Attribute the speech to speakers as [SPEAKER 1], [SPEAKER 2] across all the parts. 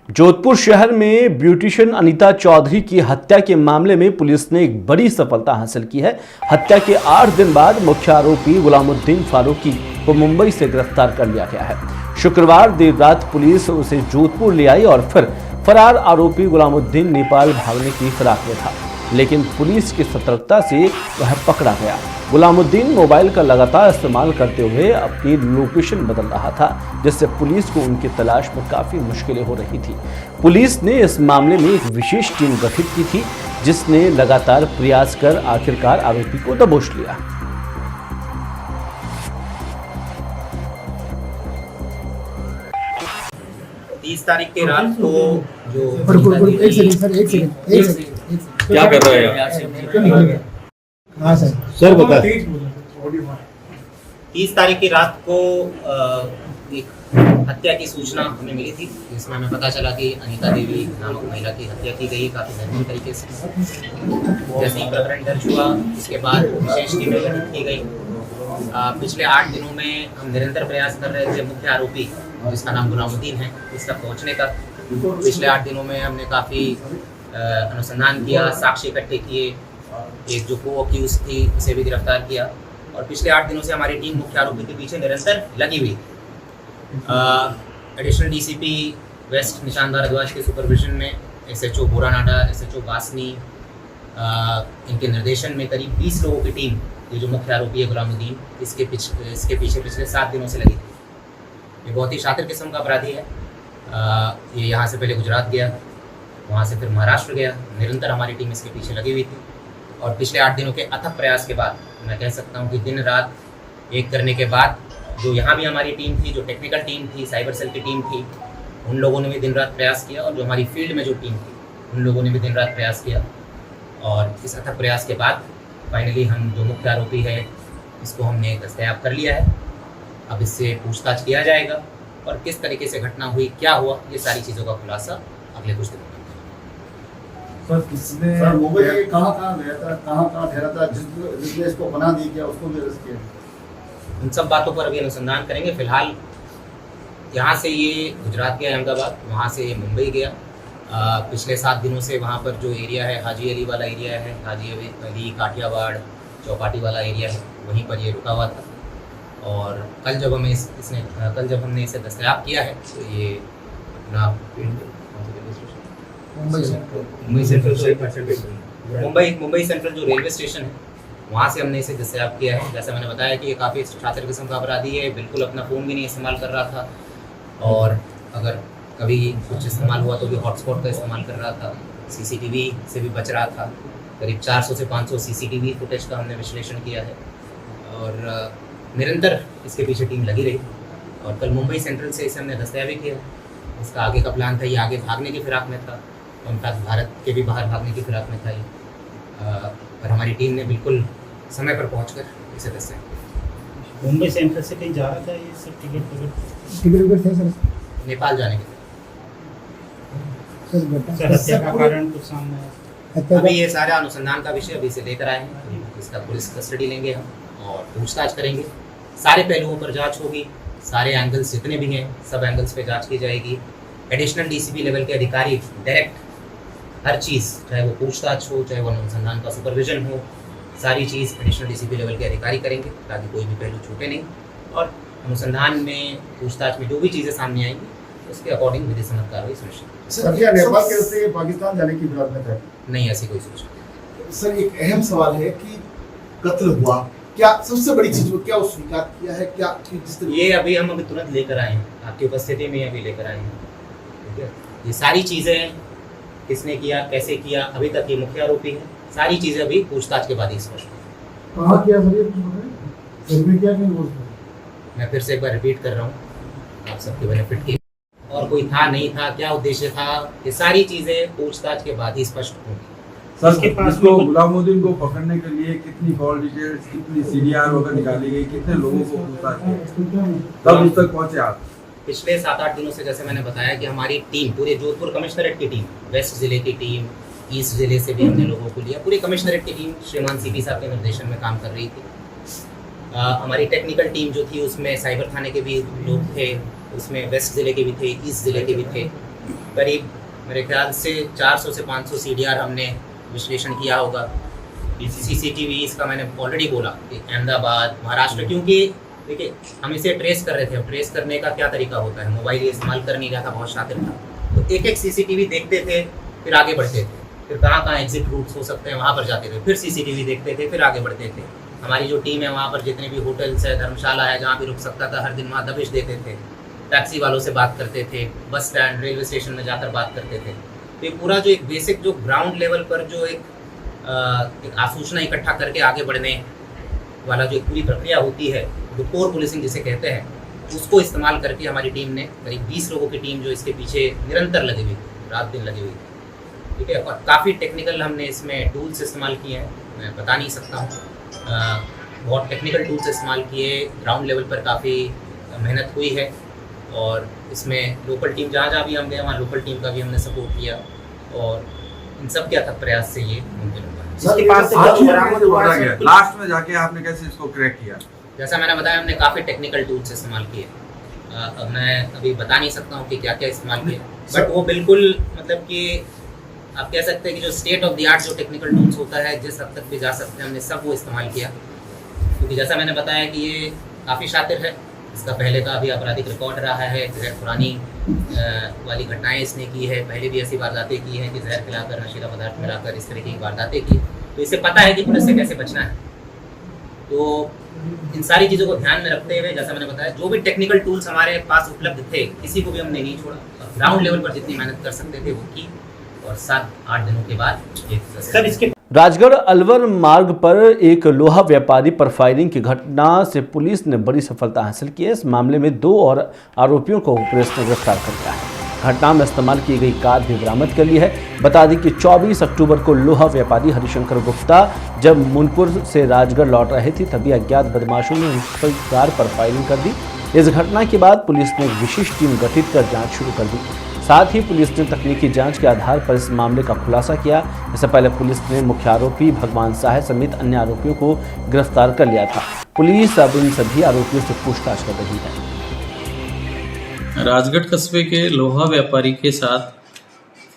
[SPEAKER 1] जोधपुर शहर में ब्यूटिशियन अनीता चौधरी की हत्या के मामले में पुलिस ने एक बड़ी सफलता हासिल की है। हत्या के 8 दिन बाद मुख्य आरोपी गुलामुद्दीन फारूकी को मुंबई से गिरफ्तार कर लिया गया है। शुक्रवार देर रात पुलिस उसे जोधपुर ले आई और फिर फरार आरोपी गुलामुद्दीन नेपाल भागने की फिराक में था, लेकिन पुलिस की सतर्कता से वह पकड़ा गया। गुलामुद्दीन मोबाइल का लगातार इस्तेमाल करते हुए अपनी लोकेशन बदल रहा था, जिससे पुलिस को उनकी तलाश में काफ़ी मुश्किलें हो रही थी। पुलिस ने इस मामले में एक विशेष टीम गठित की थी, जिसने लगातार प्रयास कर आखिरकार आरोपी को दबोच लिया।
[SPEAKER 2] तीस तारीख की रात को जो
[SPEAKER 3] क्या कर रहे हैं?
[SPEAKER 4] हाँ सर,
[SPEAKER 3] सर बता।
[SPEAKER 2] 30 तारीख की रात को एक हत्या की सूचना हमें मिली थी, जिसमें हमें पता चला कि अनीता देवी नामक महिला की हत्या की गई काफ़ी दयनीय तरीके से। जैसे ही प्रकरण दर्ज हुआ, उसके बाद विशेष टीमें गठित की गई। पिछले 8 दिनों में हम निरंतर प्रयास कर रहे थे मुख्य आरोपी, जिसका नाम गुलामुद्दीन है, इस तक पहुँचने का। पिछले 8 दिनों में हमने काफ़ी अनुसंधान किया, साक्ष्य इकट्ठे किए, एक जो को अक्यूज थी उसे भी गिरफ्तार किया, और पिछले 8 दिनों से हमारी टीम मुख्य आरोपी के पीछे निरंतर लगी हुई। एडिशनल डीसीपी वेस्ट निशान भारद्वाज के सुपरविजन में एसएचओ बोरानाडा, एसएचओ बासनी, इनके निर्देशन में करीब 20 लोगों की टीम, ये जो मुख्य आरोपी है गुलामुद्दीन, इसके पीछे पिछले 7 दिनों से लगी थी। ये बहुत ही शातिर किस्म का अपराधी है। ये यहाँ से पहले गुजरात गया, वहाँ से फिर महाराष्ट्र गया। निरंतर हमारी टीम इसके पीछे लगी हुई थी, और पिछले 8 दिनों के अथक प्रयास के बाद मैं कह सकता हूँ कि दिन रात एक करने के बाद, जो यहाँ भी हमारी टीम थी, जो टेक्निकल टीम थी, साइबर सेल की टीम थी, उन लोगों ने भी दिन रात प्रयास किया, और जो हमारी फील्ड में जो टीम थी, उन लोगों ने भी दिन रात प्रयास किया। और इस अथक प्रयास के बाद फाइनली हम जो मुख्य आरोपी है, इसको हमने दस्तयाब कर लिया है। अब इससे पूछताछ किया जाएगा, और किस तरीके से घटना हुई, क्या हुआ, ये सारी चीज़ों का खुलासा अगले कुछ दिनों में।
[SPEAKER 4] सर मुंबई कहाँ गया था, कहाँ ठहरा था, जिसने इसको बना दी क्या, उसको भी अरेस्ट किया?
[SPEAKER 2] उन सब बातों पर अभी अनुसंधान करेंगे। फिलहाल यहाँ से ये गुजरात गया, अहमदाबाद, वहाँ से ये मुंबई गया। पिछले 7 दिनों से वहाँ पर जो एरिया है, हाजी अली वाला एरिया है, हाजी अली काठियावाड़ चौपाटी वाला एरिया है, वहीं पर ये रुका हुआ था। और कल जब हमने इसे दस्तयाब किया है, तो ये अपना मुंबई सेंट्रल जो रेलवे स्टेशन है, वहाँ से हमने इसे दस्तयाब किया है। जैसा मैंने बताया कि ये काफ़ी शातिर किस्म का अपराधी है, बिल्कुल अपना फ़ोन भी नहीं इस्तेमाल कर रहा था, और अगर कभी कुछ इस्तेमाल हुआ तो भी हॉटस्पॉट का इस्तेमाल कर रहा था। सीसीटीवी से भी बच रहा था। करीब 400 से 500 सीसीटीवी फुटेज का हमने विश्लेषण किया है, और निरंतर इसके पीछे टीम लगी रही। और कल मुंबई सेंट्रल से इसे हमने दस्तयाबी किया। इसका आगे का प्लान था, ये आगे भागने की फिराक में था, इनफैक्ट भारत के भी बाहर भागने की फिराक में था ये, पर हमारी टीम ने बिल्कुल समय पर पहुंचकर इसे दस्तयाब।
[SPEAKER 5] मुंबई सेंट्रल से कहीं जा रहा था ये सब
[SPEAKER 4] टिकट थे सर?
[SPEAKER 2] नेपाल जाने के
[SPEAKER 5] सर हत्या का कारण कुछ सामने आया?
[SPEAKER 2] अभी ये सारा अनुसंधान का विषय अभी से लेकर आए हैं। इसका पुलिस कस्टडी लेंगे हम और पूछताछ करेंगे। सारे पहलुओं पर जांच होगी, सारे एंगल्स जितने भी हैं सब एंगल्स पे जांच की जाएगी। एडिशनल डीसीपी लेवल के अधिकारी डायरेक्ट हर चीज़, चाहे वो पूछताछ हो, चाहे वो अनुसंधान का सुपरविजन हो, सारी चीज़ एडिशनल डीसीपी लेवल के अधिकारी करेंगे, ताकि कोई भी पहलू छूटे नहीं। और अनुसंधान में, पूछताछ में जो भी चीज़ें सामने आएंगी, उसके अकॉर्डिंग विधि सम्मत कार्रवाई सुनिश्चित।
[SPEAKER 4] सर क्या नेपाल के रास्ते पाकिस्तान जाने की फिराक में था?
[SPEAKER 2] नहीं, ऐसी कोई सूचना।
[SPEAKER 6] सर एक अहम सवाल है कि कत्ल हुआ, क्या सबसे बड़ी चीज क्या वो स्वीकार किया है? क्या
[SPEAKER 2] ये अभी हम तुरंत लेकर आए हैं, आपकी उपस्थिति में अभी लेकर आए हैं। ठीक है, ये सारी चीज़ें किसने किया, कैसे किया, अभी तक ये मुख्य आरोपी है। सारी चीज़ें अभी पूछताछ के बाद ही स्पष्ट होंगी।
[SPEAKER 4] कहाँ किया सर, ये कुछ बताएं? फिर क्या नहीं बोलते?
[SPEAKER 2] मैं फिर से एक बार रिपीट कर रहा हूँ आप सबके बेनिफिट की। और कोई था, नहीं था, क्या उद्देश्य था, ये सारी चीज़ें पूछताछ के बाद ही स्पष्ट होंगी।
[SPEAKER 3] सर इसको गुलामुद्दीन को पकड़ने के लिए कितनी कॉल डिटेल्स, कितनी सीडीआर वगैरह निकाली गई, कितने लोगों को पूछताछ की, तब उस तक पहुंचे आप?
[SPEAKER 2] पिछले 7-8 दिनों से, जैसे मैंने बताया कि हमारी टीम, पूरे जोधपुर कमिश्नरेट की टीम, वेस्ट ज़िले की टीम, ईस्ट ज़िले से भी हमने लोगों को लिया, पूरी कमिश्नरेट की टीम श्रीमान सीपी साहब के निर्देशन में काम कर रही थी। हमारी टेक्निकल टीम जो थी, उसमें साइबर थाने के भी लोग थे, उसमें वेस्ट ज़िले के भी थे, ईस्ट ज़िले के भी थे, करीब मेरे ख्याल से 400 से 500 CDR हमने विश्लेषण किया होगा। CCTV का मैंने ऑलरेडी बोला कि अहमदाबाद, महाराष्ट्र, क्योंकि देखिए हम इसे ट्रेस कर रहे थे। ट्रेस करने का क्या तरीका होता है, मोबाइल इस्तेमाल कर नहीं रहा था, बहुत शातिर था, तो एक एक CCTV देखते थे, फिर आगे बढ़ते थे, फिर कहाँ कहाँ एग्जिट रूट्स हो सकते हैं वहाँ पर जाते थे, फिर CCTV देखते थे, फिर आगे बढ़ते थे। हमारी जो टीम है वहाँ पर जितने भी होटल्स है, धर्मशाला है, जहाँ भी रुक सकता था हर दिन वहाँ दबिश देते थे, टैक्सी वालों से बात करते थे, बस स्टैंड, रेलवे स्टेशन में जाकर बात करते थे। तो ये पूरा जो एक बेसिक जो ग्राउंड लेवल पर जो एक आसूचना इकट्ठा करके आगे बढ़ने वाला जो एक पूरी प्रक्रिया होती है, जो कोर पुलिसिंग जिसे कहते हैं, उसको इस्तेमाल करके हमारी टीम ने, करीब 20 लोगों की टीम जो इसके पीछे निरंतर लगी हुई, रात दिन लगी हुई, ठीक है। और काफ़ी टेक्निकल हमने इसमें टूल्स इस्तेमाल किए हैं, मैं बता नहीं सकता हूँ, बहुत टेक्निकल टूल्स इस्तेमाल किए, ग्राउंड लेवल पर काफ़ी मेहनत हुई है। और इसमें लोकल टीम जहाँ भी हम गए वहाँ लोकल टीम का भी हमने सपोर्ट किया, और इन सब के अथक प्रयास से ये मुमकिन हुआ।
[SPEAKER 5] इसके पास से
[SPEAKER 3] आखिर में
[SPEAKER 5] बरामद
[SPEAKER 3] कैसे
[SPEAKER 5] हुआ
[SPEAKER 3] पकड़ा
[SPEAKER 5] है?
[SPEAKER 3] गया? लास्ट में जाके आपने कैसे इसको क्रैक किया?
[SPEAKER 2] जैसा मैंने बताया, हमने काफ़ी टेक्निकल टूल्स इस्तेमाल किए। अब मैं अभी बता नहीं सकता हूँ कि क्या क्या इस्तेमाल किए, बट वो बिल्कुल मतलब कि आप कह सकते हैं कि जो स्टेट ऑफ द आर्ट जो टेक्निकल टूल्स होता है, जिस हद तक भी जा सकते हैं, हमने सब वो इस्तेमाल किया। क्योंकि जैसा मैंने बताया कि ये काफ़ी शातिर है, इसका पहले का भी आपराधिक रिकॉर्ड रहा है, जहर पुरानी वाली घटनाएं इसने की है, पहले भी ऐसी वारदातें की हैं कि जहर खिलाकर, नशीला पदार्थ मिलाकर इस तरह की वारदातें की। तो इसे पता है कि पुलिस से कैसे बचना है। तो इन सारी चीज़ों को ध्यान में रखते हुए, जैसा मैंने बताया, जो भी टेक्निकल टूल्स हमारे पास उपलब्ध थे, किसी को भी हमने नहीं छोड़ा। ग्राउंड लेवल पर जितनी मेहनत कर सकते थे वो की, और 7-8 दिनों के बाद
[SPEAKER 5] सर इसके
[SPEAKER 1] राजगढ़ अलवर मार्ग पर एक लोहा व्यापारी पर फायरिंग की घटना से पुलिस ने बड़ी सफलता हासिल की है। इस मामले में 2 और आरोपियों को पुलिस ने गिरफ्तार कर लिया है। घटना में इस्तेमाल की गई कार भी बरामद कर ली है। बता दें कि 24 अक्टूबर को लोहा व्यापारी हरिशंकर गुप्ता जब मुनपुर से राजगढ़ लौट रहे थे, तभी अज्ञात बदमाशों ने उनकी कार पर फायरिंग कर दी। इस घटना के बाद पुलिस ने एक विशेष टीम गठित कर जाँच शुरू कर दी। साथ ही पुलिस ने तकनीकी जांच के आधार पर इस मामले का खुलासा किया। इससे पहले पुलिस ने मुख्य आरोपी भगवान साह समेत अन्य आरोपियों को गिरफ्तार कर लिया था। पुलिस अब इन सभी आरोपियों से पूछताछ कर रही है।
[SPEAKER 7] राजगढ़ कस्बे के लोहा व्यापारी के साथ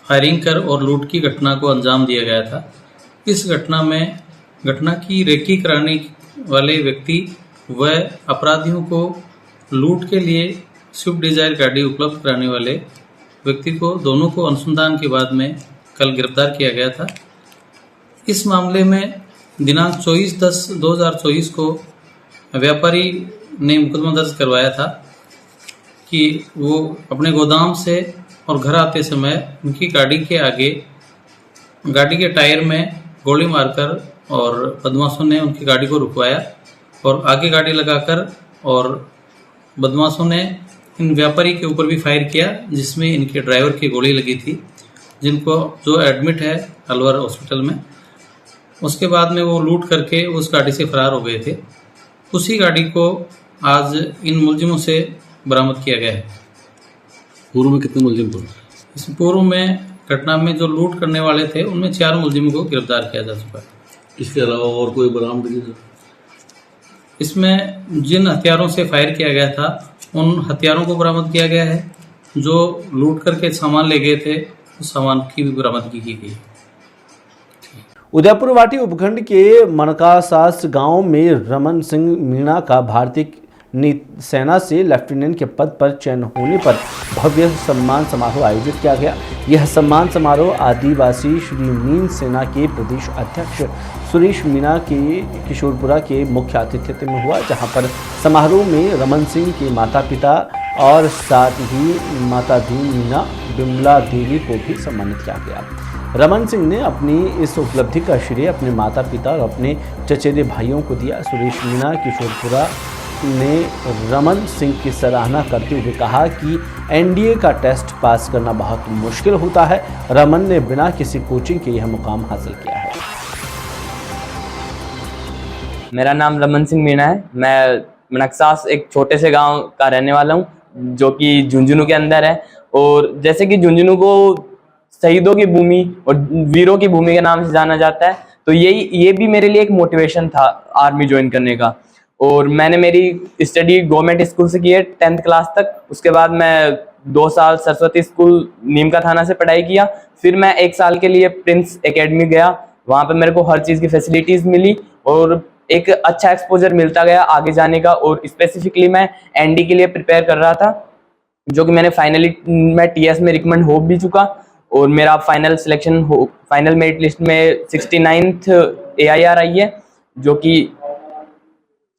[SPEAKER 7] फायरिंग कर और लूट की घटना को अंजाम दिया गया था। इस घटना में घटना की रेकी कराने वाले व्यक्ति व अपराधियों को लूट के लिए स्विफ्ट डिजायर गाड़ी उपलब्ध कराने वाले व्यक्ति को, दोनों को अनुसंधान के बाद में कल गिरफ्तार किया गया था। इस मामले में दिनांक 24/10/2024 को व्यापारी ने मुकदमा दर्ज करवाया था कि वो अपने गोदाम से और घर आते समय उनकी गाड़ी के आगे, गाड़ी के टायर में गोली मारकर और बदमाशों ने उनकी गाड़ी को रुकवाया और आगे गाड़ी लगाकर, और बदमाशों ने इन व्यापारी के ऊपर भी फायर किया, जिसमें इनके ड्राइवर की गोली लगी थी, जिनको जो एडमिट है अलवर हॉस्पिटल में। उसके बाद में वो लूट करके उस गाड़ी से फरार हो गए थे। उसी गाड़ी को आज इन मुलजिमों से बरामद किया गया है।
[SPEAKER 8] पूर्व में कितने मुलजिम थे?
[SPEAKER 7] इस पूर्व में घटना में जो लूट करने वाले थे उनमें 4 मुलजिमों को गिरफ्तार किया जा चुका है।
[SPEAKER 8] इसके अलावा और कोई बरामदगी?
[SPEAKER 7] इसमें जिन हथियारों से फायर किया गया था उन हथियारों को बरामद किया गया है। जो लूट करके सामान ले गए थे उस सामान की भी बरामदगी की गई।
[SPEAKER 1] उदयपुर वाटी उपखंड के मनकासास गांव में रमन सिंह मीणा का भारतीय सेना से लेफ्टिनेंट के पद पर चयन होने पर भव्य सम्मान समारोह आयोजित किया गया। यह सम्मान समारोह आदिवासी श्री मीन सेना के प्रदेश अध्यक्ष सुरेश मीणा के किशोरपुरा के मुख्य आतिथ्यता में हुआ, जहां पर समारोह में रमन सिंह के माता पिता और साथ ही माता दी मीणा बिमला देवी को भी सम्मानित किया गया। रमन सिंह ने अपनी इस उपलब्धि का श्रेय अपने माता पिता और अपने चचेरे भाइयों को दिया। सुरेश मीणा किशोरपुरा ने रमन सिंह की सराहना करते हुए कहा कि एनडीए का टेस्ट पास करना बहुत मुश्किल होता है। रमन ने बिना किसी कोचिंग के यह मुकाम हासिल किया है।
[SPEAKER 9] मेरा नाम रमन सिंह मीणा है। मैं मनकसास एक छोटे से गांव का रहने वाला हूं, जो कि झुंझुनू के अंदर है। और जैसे कि झुंझुनू को शहीदों की भूमि और वीरों की भूमि के नाम से जाना जाता है, तो ये भी मेरे लिए एक मोटिवेशन था आर्मी ज्वाइन करने का। और मैंने मेरी स्टडी गवर्नमेंट स्कूल से की है 10th क्लास तक। उसके बाद मैं 2 साल सरस्वती स्कूल नीमका थाना से पढ़ाई किया। फिर मैं 1 साल के लिए प्रिंस एकेडमी गया, वहाँ पे मेरे को हर चीज़ की फैसिलिटीज़ मिली और एक अच्छा एक्सपोजर मिलता गया आगे जाने का। और स्पेसिफिकली मैं एनडी के लिए प्रिपेयर कर रहा था, जो कि मैंने फाइनली मैं टीएस में रिकमेंड हो भी चुका और मेरा फाइनल सिलेक्शन हो, फाइनल मेरिट लिस्ट में 69th AIR आई है, जो कि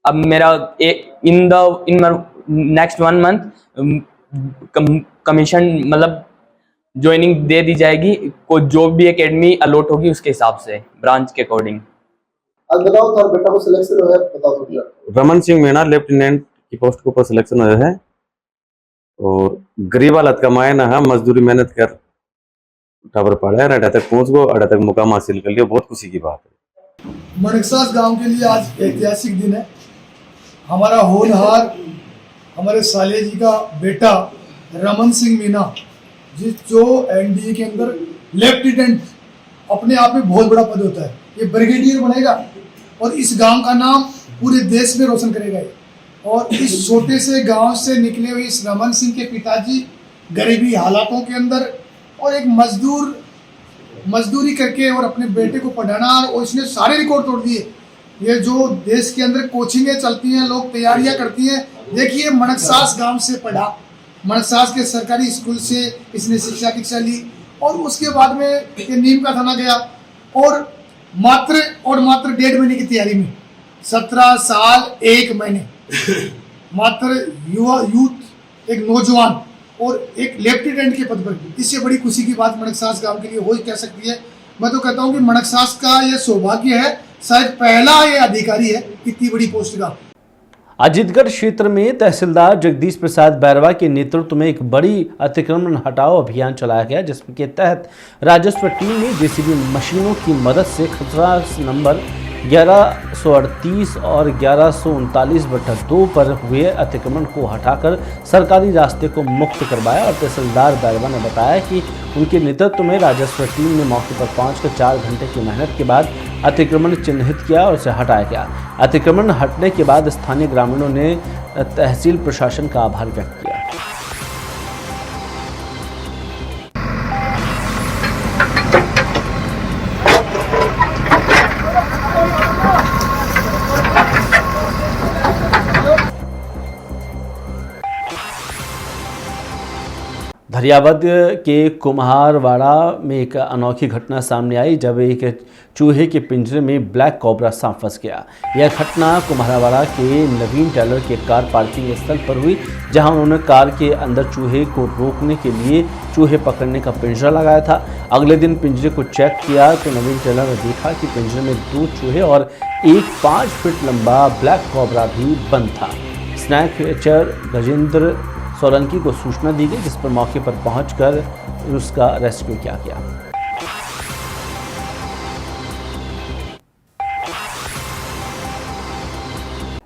[SPEAKER 9] अब मेरा इन नेक्स्ट 1 मंथ कमीशन मतलब ज्वाइनिंग दे दी जाएगी को जो भी एकेडमी अलॉट होगी उसके हिसाब से ब्रांच के अकॉर्डिंग।
[SPEAKER 6] अब बताओ तार बेटा को सिलेक्शन हुआ है, बताओ थोड़ा।
[SPEAKER 10] रमन सिंह मीणा लेफ्टिनेंट की पोस्ट के ऊपर सिलेक्शन हुआ है और गरीब हालत का मायना है, मजदूरी मेहनत कर टावर पड़ा है, अड्डा तक पहुंच गो, अड्डा तक मुकाम हासिल कर लिया, बहुत खुशी की बात है।
[SPEAKER 11] मणिकसास गांव के लिए आज ऐतिहासिक दिन है। हमारा होनहार हमारे साले जी का बेटा रमन सिंह मीणा जो एनडीए के अंदर लेफ्टिनेंट, अपने आप में बहुत बड़ा पद होता है, ये ब्रिगेडियर बनेगा और इस गांव का नाम पूरे देश में रोशन करेगा। और इस छोटे से गांव से निकले हुए इस रमन सिंह के पिताजी गरीबी हालातों के अंदर और एक मजदूरी करके और अपने बेटे को पढ़ाना, और इसने सारे रिकॉर्ड तोड़ दिए। ये जो देश के अंदर कोचिंगें चलती हैं, लोग तैयारियां करती हैं, देखिए मणिकसास गांव से पढ़ा, मणिकसास के सरकारी स्कूल से इसने शिक्षा दीक्षा ली और उसके बाद में ये नीमका थाना गया और मात्र 1.5 महीने की तैयारी में 17 साल 1 महीने मात्र यूथ एक नौजवान और एक लेफ्टिनेंट के पद पर। इससे बड़ी खुशी की बात मणिकसास गांव के लिए हो कह सकती है। मैं तो कहता हूं कि मणिकसास का यह सौभाग्य है, शायद पहला ये अधिकारी है इतनी बड़ी पोस्ट का।
[SPEAKER 1] अजीतगढ़ क्षेत्र में तहसीलदार जगदीश प्रसाद बैरवा के नेतृत्व में एक बड़ी अतिक्रमण हटाओ अभियान चलाया गया, जिसके तहत राजस्व टीम ने जेसीबी मशीनों की मदद से खसरा नंबर 1138 और 1139/2 पर हुए अतिक्रमण को हटाकर सरकारी रास्ते को मुक्त करवाया। और तहसीलदार बैरवा ने बताया कि उनके नेतृत्व में राजस्व टीम ने मौके पर पहुंचकर 4 घंटे की मेहनत के बाद अतिक्रमण चिन्हित किया और उसे हटाया गया। अतिक्रमण हटने के बाद स्थानीय ग्रामीणों ने तहसील प्रशासन का आभार व्यक्त किया। धरियावद के कुम्हारवाड़ा में एक अनोखी घटना सामने आई, जब एक चूहे के पिंजरे में ब्लैक कोबरा सांप फंस गया। यह घटना कुम्हारवाड़ा के नवीन टेलर के कार पार्किंग स्थल पर हुई, जहां उन्होंने कार के अंदर चूहे को रोकने के लिए चूहे पकड़ने का पिंजरा लगाया था। अगले दिन पिंजरे को चेक किया तो नवीन टेलर ने देखा कि पिंजरे में 2 चूहे और एक 5 फीट लंबा ब्लैक कोबरा भी बंद था। स्नैक कैचर गजेंद्र सोलंकी को सूचना दी गई, जिस पर मौके पर पहुंचकर उसका रेस्क्यू किया गया।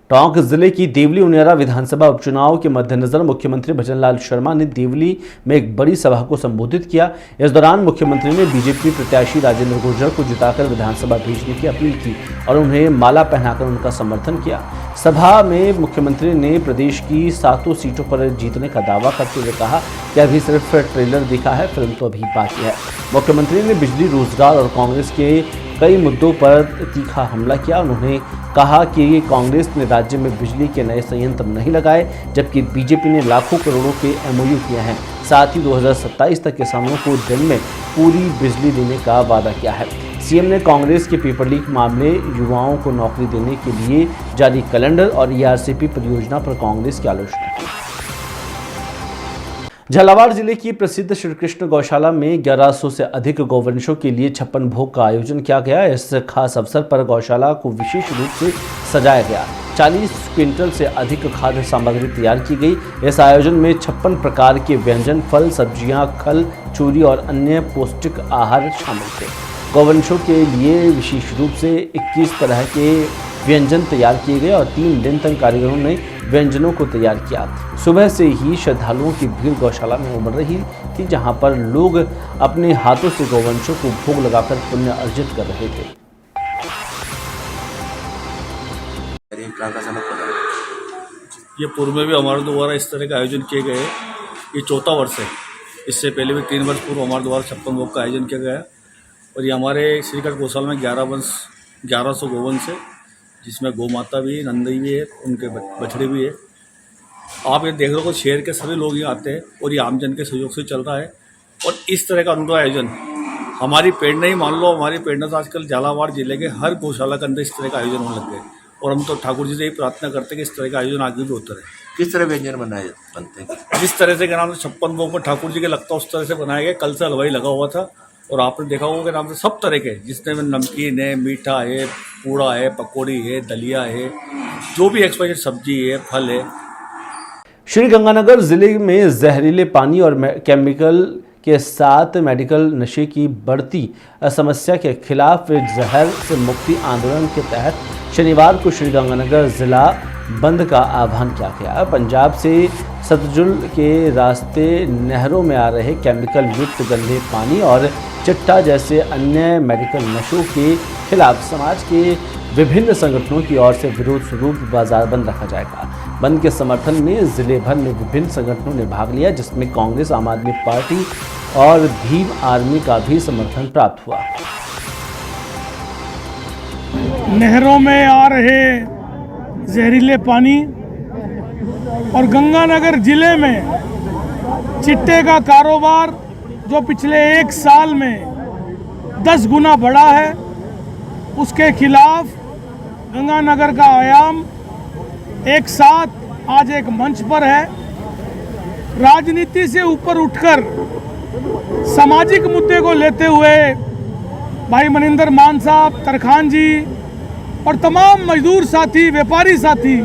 [SPEAKER 1] टोंक जिले की देवली उनियारा विधानसभा उपचुनाव के मद्देनजर मुख्यमंत्री भजनलाल शर्मा ने देवली में एक बड़ी सभा को संबोधित किया। इस दौरान मुख्यमंत्री ने बीजेपी प्रत्याशी राजेंद्र गुर्जर को जिताकर विधानसभा भेजने की अपील की और उन्हें माला पहनाकर उनका समर्थन किया। सभा में मुख्यमंत्री ने प्रदेश की 7 सीटों पर जीतने का दावा करते हुए कहा कि अभी सिर्फ ट्रेलर दिखा है, फिल्म तो अभी बाकी है। मुख्यमंत्री ने बिजली, रोजगार और कांग्रेस के कई मुद्दों पर तीखा हमला किया। उन्होंने कहा कि कांग्रेस ने राज्य में बिजली के नए संयंत्र नहीं लगाए, जबकि बीजेपी ने लाखों करोड़ों के MOU किए हैं। साथ ही 2027 तक किसानों को दिन में पूरी बिजली देने का वादा किया है। सीएम ने कांग्रेस के पेपर लीक मामले, युवाओं को नौकरी देने के लिए जारी कैलेंडर और ERCP परियोजना पर कांग्रेस की आलोचना की। झालावाड़ जिले की प्रसिद्ध श्री कृष्ण गौशाला में 1100 से अधिक गौवंशों के लिए 56 भोग का आयोजन किया गया। इस खास अवसर पर गौशाला को विशेष रूप से सजाया गया। 40 क्विंटल से अधिक खाद्य सामग्री तैयार की गई। इस आयोजन में 56 प्रकार के व्यंजन, फल, सब्जियां, खल, चूरी और अन्य पौष्टिक आहार शामिल थे। गौवंशों के लिए विशेष रूप से 21 तरह के व्यंजन तैयार किए गए और 3 दिन तक कारीगरों ने व्यंजनों को तैयार किया। सुबह से ही श्रद्धालुओं की भीड़ गौशाला में उमड़ रही थी, जहां पर लोग अपने हाथों से गौवंशों को भोग लगाकर पुण्य अर्जित कर रहे थे।
[SPEAKER 8] ये पूर्व में भी हमारे द्वारा इस तरह के आयोजन किए गए ये चौथा वर्ष है। इससे पहले भी 3 वर्ष पूर्व हमारे द्वारा 56 भोग का आयोजन किया गया है और ये हमारे श्रीगढ़ गौशाला में 1100 गोवंश है, जिसमें गौ माता भी है, नंदी भी है, उनके बछड़े भी है। आप ये देख रहे हो, शहर के सभी लोग यहाँ आते हैं और ये आमजन के सहयोग से चल रहा है। और इस तरह का अनूठा आयोजन हमारी प्रेरणा ही मान लो, हमारी प्रेरणा तो आजकल झालावाड़ जिले के हर गौशाला के अंदर इस तरह का आयोजन होने लग गए और हम तो ठाकुर जी से यही प्रार्थना करते हैं कि इस तरह का आयोजन आगे भी होता रहे।
[SPEAKER 6] किस तरह व्यंजन बनते हैं?
[SPEAKER 8] जिस तरह से क्या नाम से 56 भोग में ठाकुर जी के लगता उस तरह से बनाया गया। कल से हलवाई लगा हुआ था और आपने देखा होगा कि नाम से सब तरह के, जिसमें नमकीन है, मीठा है, पूड़ा है, पकौड़ी है, दलिया है, जो भी एक्सपाइटेड सब्जी है, फल है।
[SPEAKER 1] श्रीगंगानगर जिले में जहरीले पानी और केमिकल के साथ मेडिकल नशे की बढ़ती समस्या के खिलाफ जहर से मुक्ति आंदोलन के तहत शनिवार को श्रीगंगानगर जिला बंद का आह्वान किया गया। पंजाब से सतलुज के रास्ते नहरों में आ रहे केमिकल युक्त गंदे पानी और चिट्टा जैसे अन्य मेडिकल नशों के खिलाफ समाज के विभिन्न संगठनों की ओर से विरोध स्वरूप बाजार बंद रखा जाएगा। बंद के समर्थन में जिले भर में विभिन्न संगठनों ने भाग लिया, जिसमें कांग्रेस, आम आदमी पार्टी और भीम आर्मी का भी समर्थन प्राप्त हुआ।
[SPEAKER 11] नहरों में आ रहे जहरीले पानी और गंगानगर जिले में चिट्टे का कारोबार जो पिछले 1 साल में 10 गुना बढ़ा है, उसके खिलाफ गंगानगर का आयाम एक साथ आज एक मंच पर है। राजनीति से ऊपर उठकर सामाजिक मुद्दे को लेते हुए भाई मनिंदर मान साहब, तरखान जी और तमाम मजदूर साथी, व्यापारी साथी,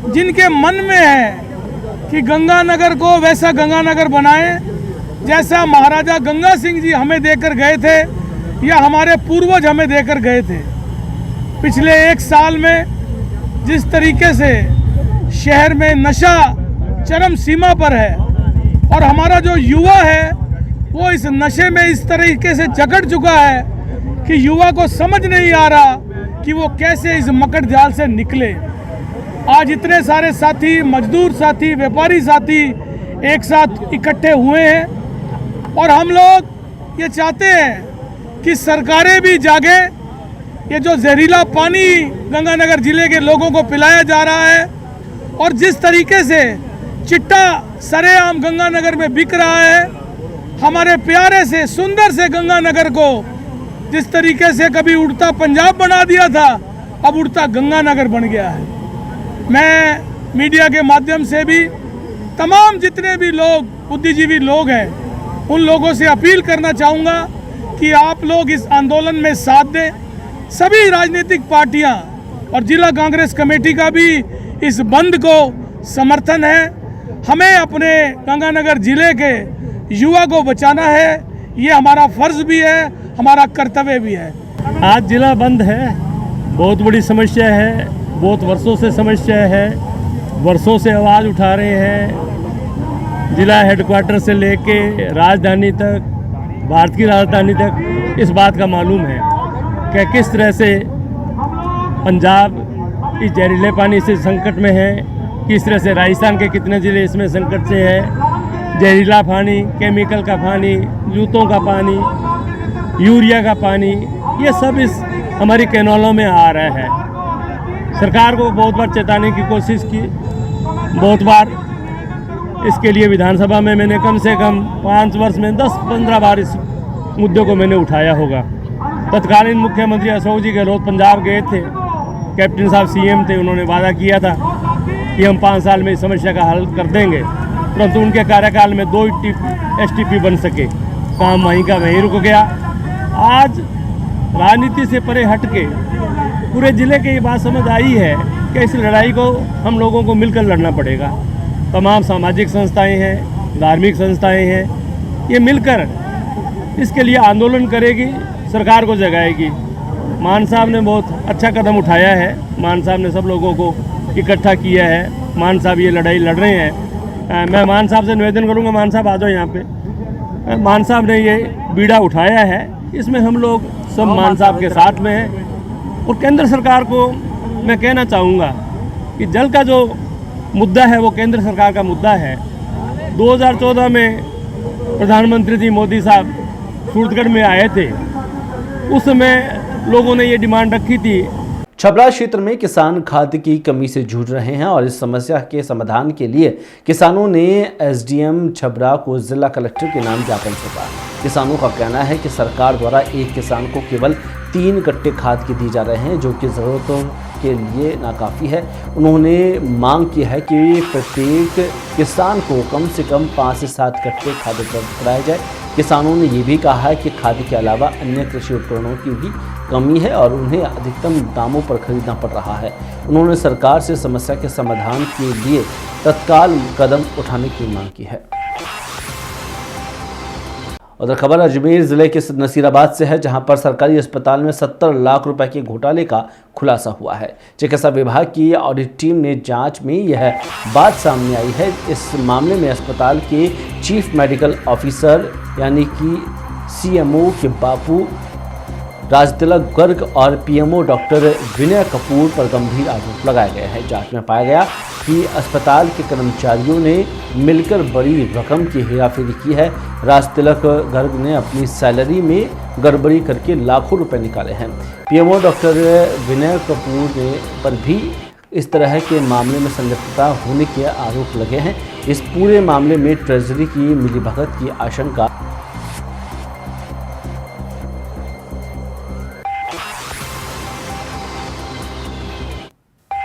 [SPEAKER 11] जिनके मन में है कि गंगानगर को वैसा गंगानगर बनाएं जैसा महाराजा गंगा सिंह जी हमें देकर गए थे या हमारे पूर्वज हमें देकर गए थे। पिछले 1 साल में जिस तरीके से शहर में नशा चरम सीमा पर है और हमारा जो युवा है वो इस नशे में इस तरीके से जकड़ चुका है कि युवा को समझ नहीं आ रहा कि वो कैसे इस मकड़ जाल से निकले। आज इतने सारे साथी, मजदूर साथी, व्यापारी साथी एक साथ इकट्ठे हुए हैं और हम लोग ये चाहते हैं कि सरकारें भी जागे। ये जो जहरीला पानी गंगानगर जिले के लोगों को पिलाया जा रहा है और जिस तरीके से चिट्टा सरेआम गंगानगर में बिक रहा है, हमारे प्यारे से सुंदर से गंगानगर को जिस तरीके से कभी उड़ता पंजाब बना दिया था, अब उड़ता गंगानगर बन गया है। मैं मीडिया के माध्यम से भी तमाम जितने भी लोग, बुद्धिजीवी लोग हैं, उन लोगों से अपील करना चाहूँगा कि आप लोग इस आंदोलन में साथ दें। सभी राजनीतिक पार्टियां और जिला कांग्रेस कमेटी का भी इस बंद को समर्थन है। हमें अपने गंगानगर जिले के युवा को बचाना है, ये हमारा फर्ज भी है, हमारा कर्तव्य भी है।
[SPEAKER 5] आज जिला बंद है, बहुत बड़ी समस्या है, बहुत वर्षों से समस्या है, वर्षों से आवाज़ उठा रहे हैं। जिला हेडक्वार्टर से लेके राजधानी तक, भारत की राजधानी तक इस बात का मालूम है कि किस तरह से पंजाब इस जहरीले पानी से संकट में है, किस तरह से राजस्थान के कितने ज़िले इसमें संकट से है। जहरीला पानी, केमिकल का पानी, जूतों का पानी, यूरिया का पानी, ये सब इस हमारी कैनालों में आ रहा है। सरकार को बहुत बार चेताने की कोशिश की, बहुत बार इसके लिए विधानसभा में मैंने कम से कम 5 वर्ष में 10-15 बार इस मुद्दे को मैंने उठाया होगा। तत्कालीन मुख्यमंत्री अशोक जी गहलोत पंजाब गए थे, कैप्टन साहब सीएम थे, उन्होंने वादा किया था कि हम 5 साल में इस समस्या का हल कर देंगे, परंतु उनके कार्यकाल में 2 STP बन सके, काम वहीं का वहीं रुक गया। आज राजनीति से परे हट के पूरे ज़िले की ये बात समझ आई है कि इस लड़ाई को हम लोगों को मिलकर लड़ना पड़ेगा। तमाम सामाजिक संस्थाएं हैं, धार्मिक संस्थाएं हैं, ये मिलकर इसके लिए आंदोलन करेगी, सरकार को जगाएगी। मान साहब ने बहुत अच्छा कदम उठाया है, मान साहब ने सब लोगों को इकट्ठा किया है, मान साहब ये लड़ाई लड़ रहे हैं। मैं मान साहब से निवेदन करूंगा, मान साहब आ जाओ यहाँ पे। मान साहब ने ये बीड़ा उठाया है, इसमें हम लोग सब मान साहब के साथ में हैं। और केंद्र सरकार को मैं कहना चाहूँगा कि जल का जो मुद्दा है वो केंद्र सरकार का मुद्दा है, 2014 में प्रधानमंत्री जी मोदी साहब सूरतगढ़ में आए थे, उस समय लोगों ने ये डिमांड रखी थी।
[SPEAKER 1] छबरा क्षेत्र में किसान खाद्य की कमी से जूझ रहे हैं और इस समस्या के समाधान के लिए किसानों ने एसडीएम छबरा को जिला कलेक्टर के नाम ज्ञापन सौंपा। किसानों का कहना है कि सरकार द्वारा एक किसान को केवल 3 कट्टे खाद के दिए जा रहे हैं, जो कि ज़रूरतों के लिए नाकाफ़ी है। उन्होंने मांग की है कि प्रत्येक किसान को कम से कम 5 से 7 कट्टे खाद उपलब्ध कराया जाए। किसानों ने ये भी कहा है कि खाद के अलावा अन्य कृषि उपकरणों की भी कमी है और उन्हें अधिकतम दामों पर खरीदना पड़ रहा है। उन्होंने सरकार से समस्या के समाधान के लिए तत्काल कदम उठाने की मांग की है। उधर खबर अजमेर जिले के नसीराबाद से है, जहां पर सरकारी अस्पताल में 70 लाख रुपए के घोटाले का खुलासा हुआ है। चिकित्सा विभाग की ऑडिट टीम ने जांच में यह बात सामने आई है। इस मामले में अस्पताल के चीफ मेडिकल ऑफिसर यानी कि सीएमओ के बापू राजतिलक गर्ग और पीएमओ डॉक्टर विनय कपूर पर गंभीर आरोप लगाए गए हैं। जांच में पाया गया कि अस्पताल के कर्मचारियों ने मिलकर बड़ी रकम की हेराफेरी की है। राजतिलक गर्ग ने अपनी सैलरी में गड़बड़ी करके लाखों रुपए निकाले हैं। पीएमओ डॉक्टर विनय कपूर ने पर भी इस तरह के मामले में संलिप्तता होने के आरोप लगे हैं। इस पूरे मामले में ट्रेजरी की मिलीभगत की आशंका